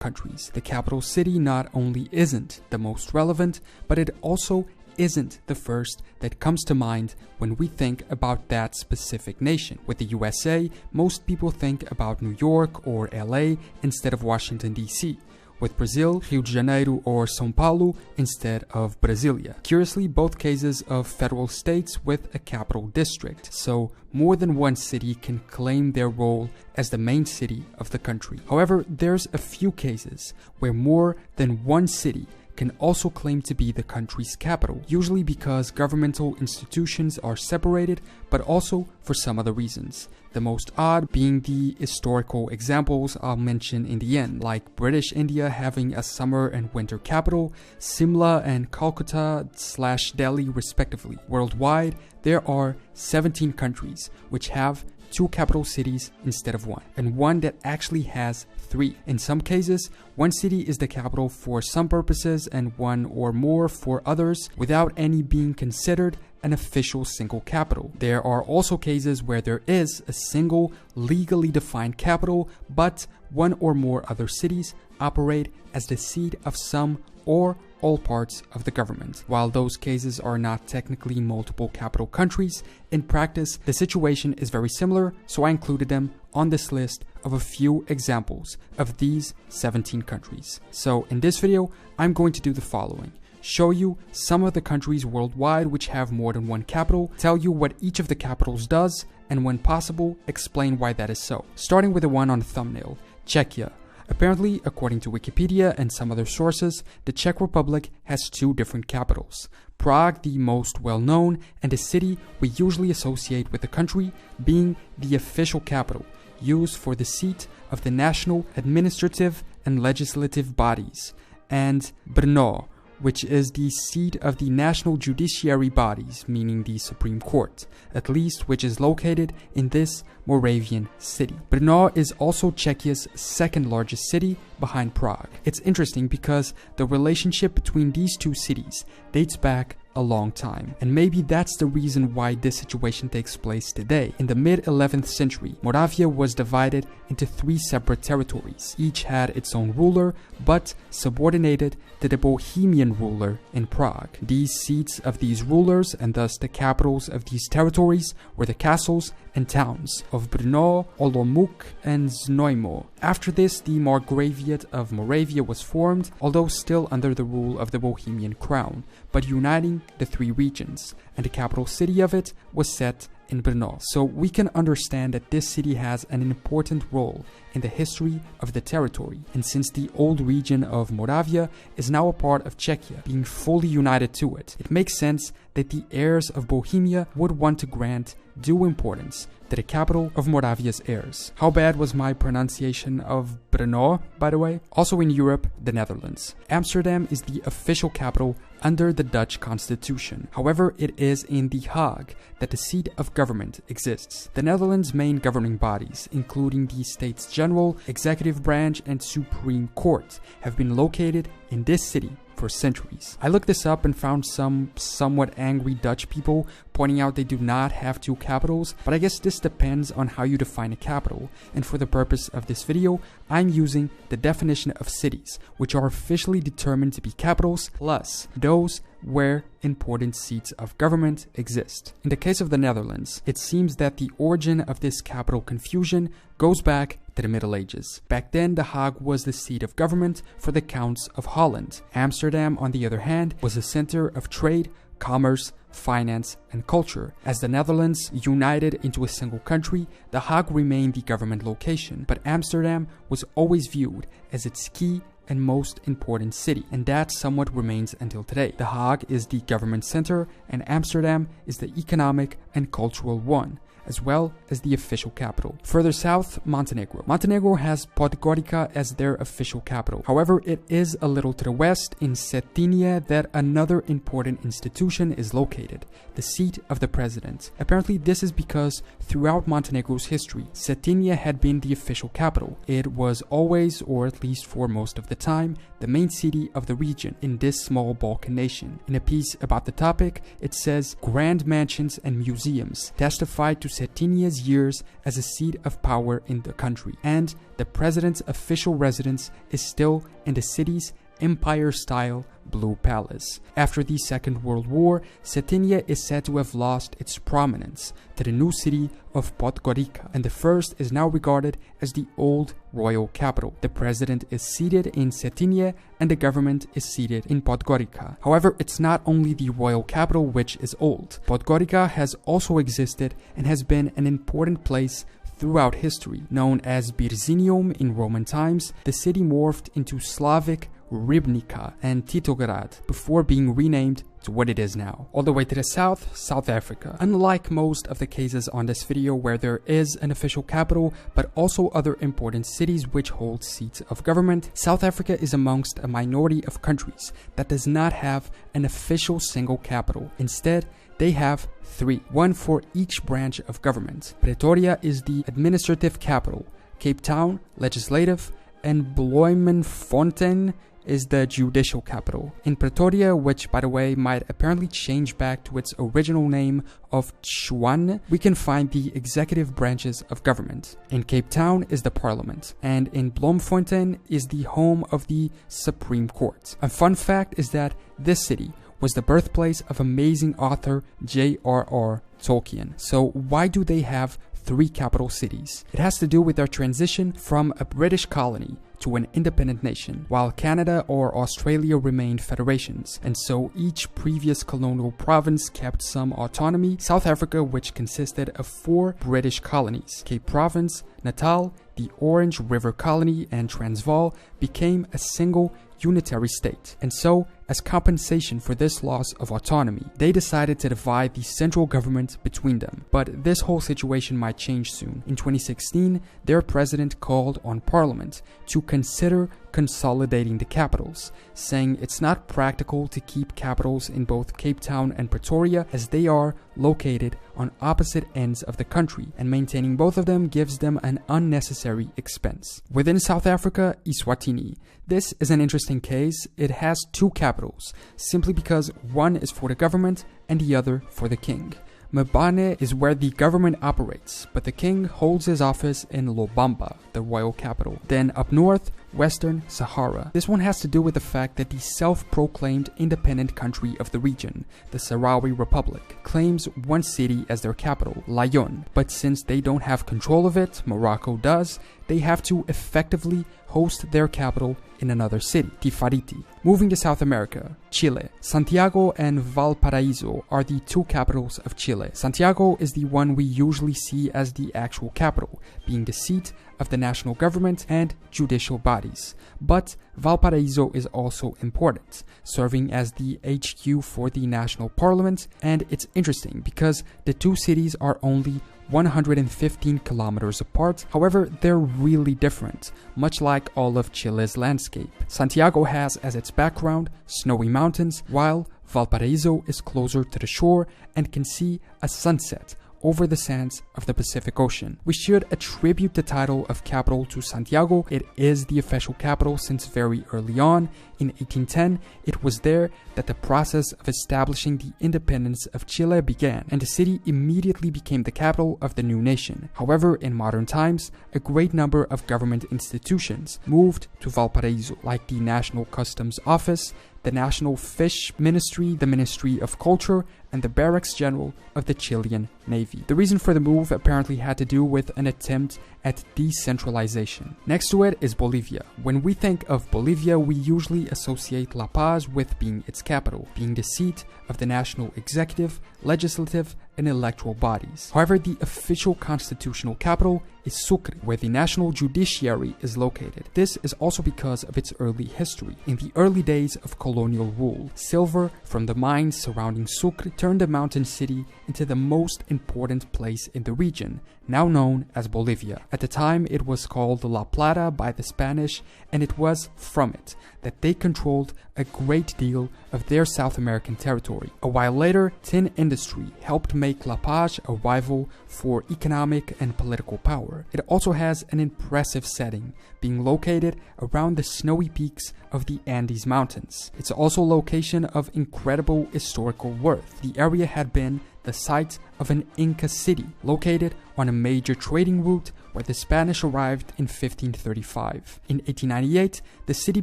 countries. The capital city not only isn't the most relevant, but it also isn't the first that comes to mind when we think about that specific nation. With the USA, most people think about New York or LA instead of Washington, D.C. With Brazil, Rio de Janeiro or São Paulo instead of Brasilia. Curiously, both cases of federal states with a capital district, so more than one city can claim their role as the main city of the country. However, there's a few cases where more than one city can also claim to be the country's capital, usually because governmental institutions are separated, but also for some other reasons. The most odd being the historical examples I'll mention in the end, like British India having a summer and winter capital, Simla and Calcutta/Delhi respectively. Worldwide, there are 17 countries which have 2 capital cities instead of 1, and one that actually has 3. In some cases, one city is the capital for some purposes and one or more for others, without any being considered an official single capital. There are also cases where there is a single legally defined capital, but one or more other cities operate as the seat of some or all parts of the government. While those cases are not technically multiple capital countries, in practice the situation is very similar, so I included them on this list of a few examples of these 17 countries. So in this video, I'm going to do the following. Show you some of the countries worldwide which have more than one capital, tell you what each of the capitals does, and when possible, explain why that is so. Starting with the one on the thumbnail, Czechia. Apparently, according to Wikipedia and some other sources, the Czech Republic has 2 different capitals. Prague, the most well-known, and the city we usually associate with the country, being the official capital, used for the seat of the national, administrative, and legislative bodies, and Brno, which is the seat of the national judiciary bodies, meaning the Supreme Court, at least which is located in this Moravian city. Brno is also Czechia's second largest city behind Prague. It's interesting because the relationship between these 2 cities dates back a long time, and maybe that's the reason why this situation takes place today. In the mid-11th century, Moravia was divided into 3 separate territories. Each had its own ruler, but subordinated to the Bohemian ruler in Prague. These seats of these rulers, and thus the capitals of these territories, were the castles and towns of Brno, Olomouc, and Znojmo. After this, the Margraviate of Moravia was formed, although still under the rule of the Bohemian crown, but uniting the 3 regions, and the capital city of it was set in Brno. So we can understand that this city has an important role in the history of the territory, and since the old region of Moravia is now a part of Czechia, being fully united to it, it makes sense that the heirs of Bohemia would want to grant due importance to the capital of Moravia's heirs. How bad was my pronunciation of Brno, by the way? Also in Europe, the Netherlands. Amsterdam is the official capital under the Dutch constitution. However, it is in The Hague that the seat of government exists. The Netherlands' main governing bodies, including the States General, Executive Branch, and Supreme Court, have been located in this city for centuries. I looked this up and found some somewhat angry Dutch people pointing out they do not have 2 capitals, but I guess this depends on how you define a capital, and for the purpose of this video, I'm using the definition of cities, which are officially determined to be capitals, plus those where important seats of government exist. In the case of the Netherlands, it seems that the origin of this capital confusion goes back to the Middle Ages. Back then, The Hague was the seat of government for the Counts of Holland. Amsterdam, on the other hand, was a center of trade, commerce, finance, and culture. As the Netherlands united into a single country, The Hague remained the government location, but Amsterdam was always viewed as its key and most important city, and that somewhat remains until today. The Hague is the government center, and Amsterdam is the economic and cultural one, as well as the official capital. Further south, Montenegro. Montenegro has Podgorica as their official capital. However, it is a little to the west in Cetinje that another important institution is located, the seat of the president. Apparently, this is because throughout Montenegro's history, Cetinje had been the official capital. It was always, or at least for most of the time, the main city of the region in this small Balkan nation. In a piece about the topic, it says, grand mansions and museums testify to Cetinya's years as a seat of power in the country, and the president's official residence is still in the city's empire-style Blue Palace. After the Second World War, Cetinja is said to have lost its prominence to the new city of Podgorica, and the first is now regarded as the old royal capital. The president is seated in Cetinja and the government is seated in Podgorica. However, it's not only the royal capital which is old. Podgorica has also existed and has been an important place throughout history. Known as Birzinium in Roman times, the city morphed into Slavic Ribnica and Titograd before being renamed to what it is now. All the way to the south, South Africa. Unlike most of the cases on this video where there is an official capital, but also other important cities which hold seats of government, South Africa is amongst a minority of countries that does not have an official single capital. Instead, they have three, one for each branch of government. Pretoria is the administrative capital, Cape Town, legislative, and Bloemfontein is the judicial capital. In Pretoria, which by the way might apparently change back to its original name of Tshwane, we can find the executive branches of government. In Cape Town is the parliament, and in Bloemfontein is the home of the Supreme Court. A fun fact is that this city was the birthplace of amazing author J.R.R. Tolkien. So why do they have three capital cities? It has to do with their transition from a British colony to an independent nation, while Canada or Australia remained federations, and so each previous colonial province kept some autonomy. South Africa, which consisted of 4 British colonies, Cape Province, Natal, the Orange River Colony, and Transvaal, became a single unitary state. And so, as compensation for this loss of autonomy, they decided to divide the central government between them. But this whole situation might change soon. In 2016, their president called on Parliament to consider consolidating the capitals, saying it's not practical to keep capitals in both Cape Town and Pretoria as they are located on opposite ends of the country, and maintaining both of them gives them an unnecessary expense. Within South Africa, Eswatini. This is an interesting case. It has 2 capitals, simply because one is for the government and the other for the king. Mbane is where the government operates, but the king holds his office in Lobamba, the royal capital. Then up north, Western Sahara. This one has to do with the fact that the self-proclaimed independent country of the region, the Sahrawi Republic, claims one city as their capital, Lyon. But since they don't have control of it, Morocco does, they have to effectively host their capital in another city, Tifariti. Moving to South America, Chile. Santiago and Valparaiso are the 2 capitals of Chile. Santiago is the one we usually see as the actual capital, being the seat of the national government and judicial bodies. But Valparaiso is also important, serving as the HQ for the national parliament, and it's interesting because the 2 cities are only 115 kilometers apart. However, they're really different, much like all of Chile's landscape. Santiago has as its background snowy mountains, while Valparaiso is closer to the shore and can see a sunset over the sands of the Pacific Ocean. We should attribute the title of capital to Santiago. It is the official capital since very early on. In 1810, it was there that the process of establishing the independence of Chile began, and the city immediately became the capital of the new nation. However, in modern times, a great number of government institutions moved to Valparaiso, like the National Customs Office, the National Fish Ministry, the Ministry of Culture, and the Barracks General of the Chilean Navy. The reason for the move apparently had to do with an attempt at decentralization. Next to it is Bolivia. When we think of Bolivia, we usually associate La Paz with being its capital, being the seat of the national executive, legislative, and electoral bodies. However, the official constitutional capital is Sucre, where the national judiciary is located. This is also because of its early history. In the early days of colonial rule, silver from the mines surrounding Sucre turned the mountain city into the most important place in the region, now known as Bolivia. At the time, it was called La Plata by the Spanish, and it was from it that they controlled a great deal of their South American territory. A while later, tin industry helped make La Paz a rival for economic and political power. It also has an impressive setting, being located around the snowy peaks of the Andes Mountains. It's also a location of incredible historical worth. The area had been the site of an Inca city located on a major trading route where the Spanish arrived in 1535. In 1898, the city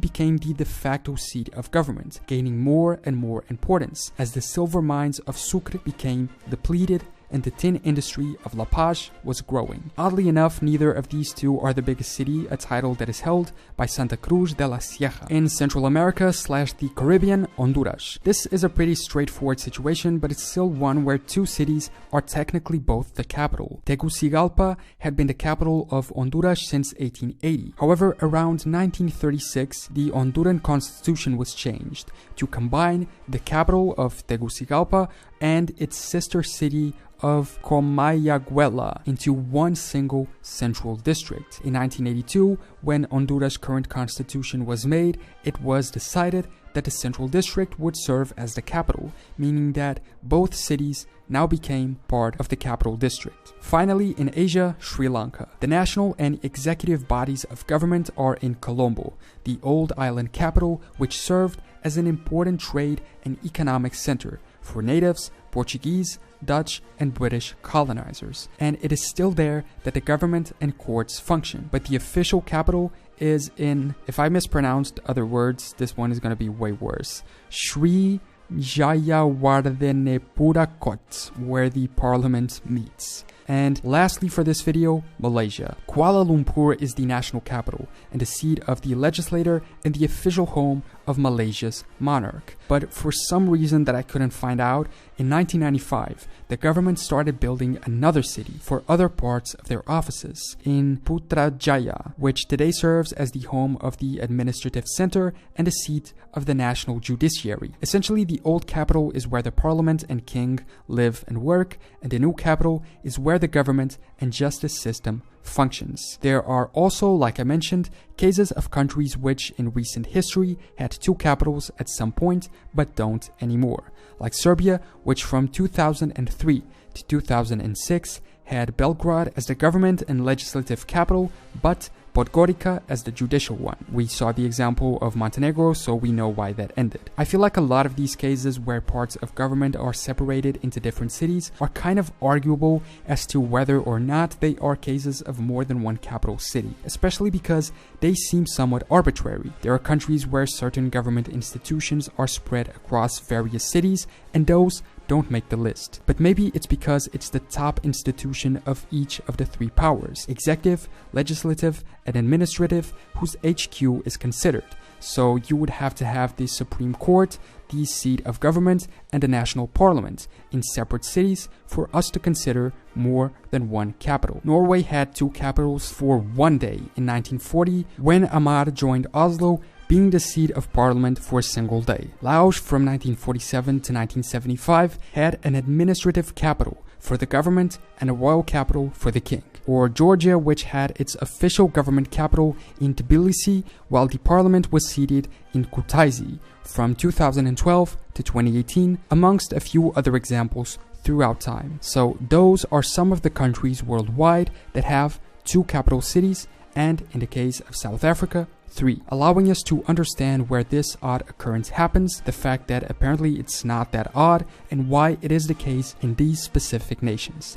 became the de facto seat of government, gaining more and more importance as the silver mines of Sucre became depleted and the tin industry of La Paz was growing. Oddly enough, neither of these two are the biggest city, a title that is held by Santa Cruz de la Sierra in Central America / the Caribbean, Honduras. This is a pretty straightforward situation, but it's still one where two cities are technically both the capital. Tegucigalpa had been the capital of Honduras since 1880. However, around 1936, the Honduran constitution was changed to combine the capital of Tegucigalpa and its sister city of Comayagüela into one single central district. In 1982, when Honduras' current constitution was made, it was decided that the central district would serve as the capital, meaning that both cities now became part of the capital district. Finally, in Asia, Sri Lanka. The national and executive bodies of government are in Colombo, the old island capital, which served as an important trade and economic center for natives, Portuguese, Dutch, and British colonizers. And it is still there that the government and courts function. But the official capital is in, if I mispronounced other words, this one is going to be way worse, Sri Jayawardenepura Kot, where the parliament meets. And lastly for this video, Malaysia. Kuala Lumpur is the national capital and the seat of the legislator and the official home of Malaysia's monarch. But for some reason that I couldn't find out, in 1995, the government started building another city for other parts of their offices in Putrajaya, which today serves as the home of the administrative center and the seat of the national judiciary. Essentially, the old capital is where the parliament and king live and work, and the new capital is where the government and justice system functions. There are also, like I mentioned, cases of countries which in recent history had two capitals at some point but don't anymore, like Serbia, which from 2003 to 2006 had Belgrade as the government and legislative capital, but Podgorica as the judicial one. We saw the example of Montenegro, so we know why that ended. I feel like a lot of these cases where parts of government are separated into different cities are kind of arguable as to whether or not they are cases of more than one capital city, especially because they seem somewhat arbitrary. There are countries where certain government institutions are spread across various cities, and those don't make the list. But maybe it's because it's the top institution of each of the three powers, executive, legislative, and administrative, whose HQ is considered. So you would have to have the Supreme Court, the seat of government, and the national parliament in separate cities for us to consider more than one capital. Norway had two capitals for one day in 1940 when Amar joined Oslo, being the seat of parliament for a single day. Laos from 1947 to 1975 had an administrative capital for the government and a royal capital for the king. Or Georgia, which had its official government capital in Tbilisi, while the parliament was seated in Kutaisi from 2012 to 2018, amongst a few other examples throughout time. So those are some of the countries worldwide that have two capital cities, and in the case of South Africa, 3, allowing us to understand where this odd occurrence happens, the fact that apparently it's not that odd, and why it is the case in these specific nations.